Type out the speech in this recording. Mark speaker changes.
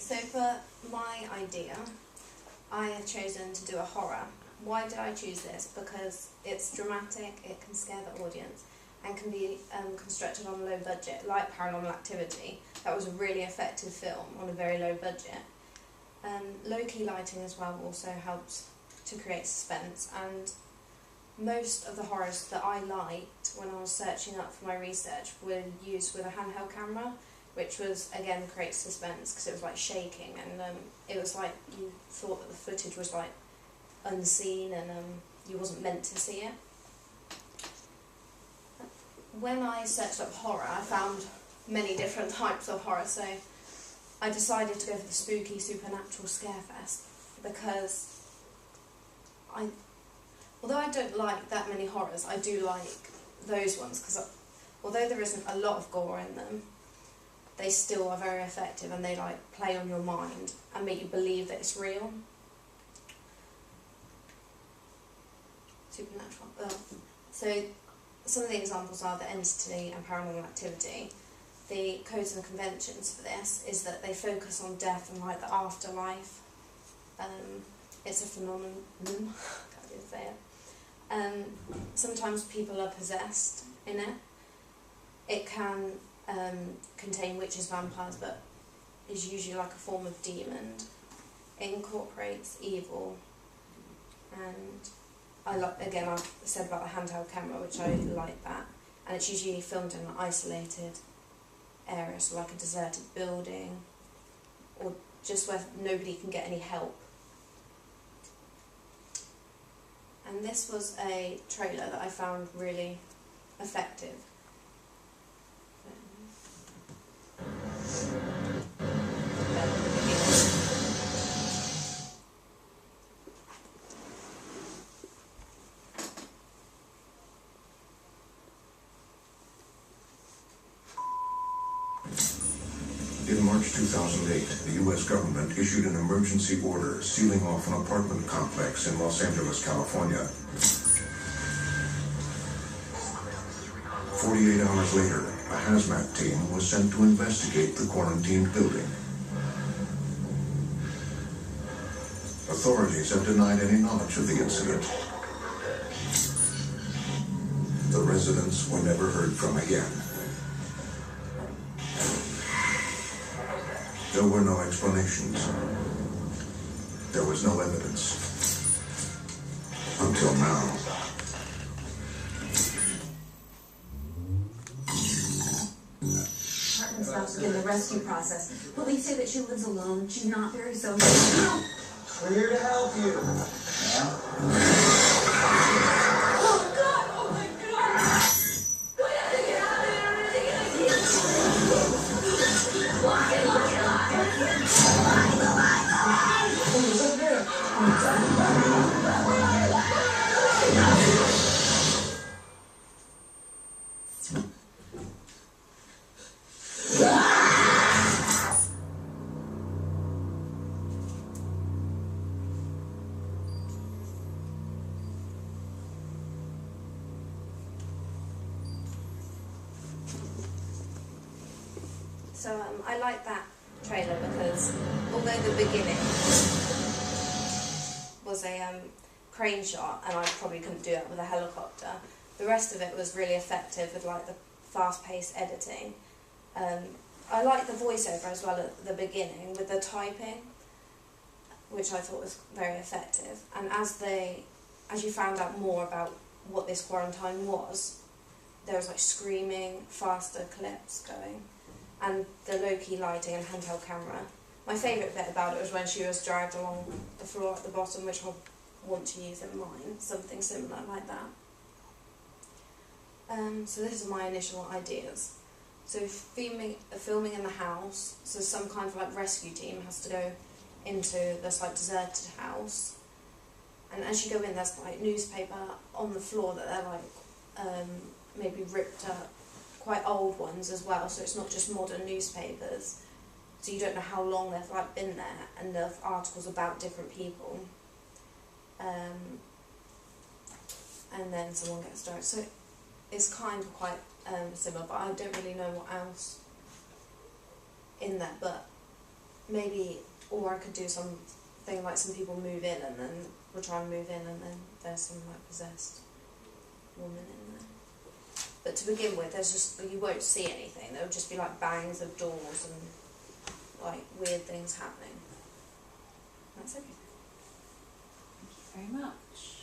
Speaker 1: So for my idea, I have chosen to do a horror. Why did I choose this? Because it's dramatic, it can scare the audience, and can be constructed on a low budget, like Paranormal Activity. That was a really effective film on a very low budget. Low-key lighting as well also helps to create suspense, and most of the horrors that I liked when I was searching up for my research were used with a handheld camera, which was, again, create suspense because it was like shaking, and it was like you thought that the footage was like unseen and you wasn't meant to see it. When I searched up horror, I found many different types of horror, so I decided to go for the spooky supernatural scarefest because although I don't like that many horrors, I do like those ones because although there isn't a lot of gore in them, they still are very effective and they like play on your mind and make you believe that it's real. Supernatural. So some of the examples are The Entity and Paranormal Activity. The codes and conventions for this is that they focus on death and like the afterlife. It's a phenomenon. Can't even say it. Sometimes people are possessed in it. It can contain witches, vampires, but is usually like a form of demon. It incorporates evil, and I've said about the handheld camera, which I like that, and it's usually filmed in an isolated area, so like a deserted building, or just where nobody can get any help. And this was a trailer that I found really effective.
Speaker 2: In March 2008, the U.S. government issued an emergency order sealing off an apartment complex in Los Angeles, California. 48 hours later, a hazmat team was sent to investigate the quarantined building. Authorities have denied any knowledge of the incident. The residents were never heard from again. There were no explanations. There was no evidence. Until now.
Speaker 3: Apartment staff begin the rescue process. Police say that she lives alone. She's not very social.
Speaker 4: We're here to help you.
Speaker 3: Oh God! Oh my God! We have to get out of here. Everything
Speaker 1: So I like that trailer because although the beginning was a crane shot, and I probably couldn't do that with a helicopter, the rest of it was really effective with like the fast-paced editing. I like the voiceover as well at the beginning with the typing, which I thought was very effective. And as you found out more about what this quarantine was, there was like screaming, faster clips going, and the low-key lighting and handheld camera. My favourite bit about it was when she was dragged along the floor at the bottom, which I'll want to use in mine, something similar like that. So this is my initial ideas. So filming in the house, so some kind of like rescue team has to go into this like deserted house, and as you go in there's like newspaper on the floor that they're like maybe ripped up, quite old ones as well, so it's not just modern newspapers, so you don't know how long they've like been there, and the articles about different people, and then someone gets died. So it's kind of quite similar, but I don't really know what else in there, but maybe, or I could do something like some people move in and then we're trying to move in and then there's some like possessed woman in there. But to begin with, you won't see anything. There'll just be like bangs of doors and like weird things happening. That's everything.
Speaker 5: Thank you very much.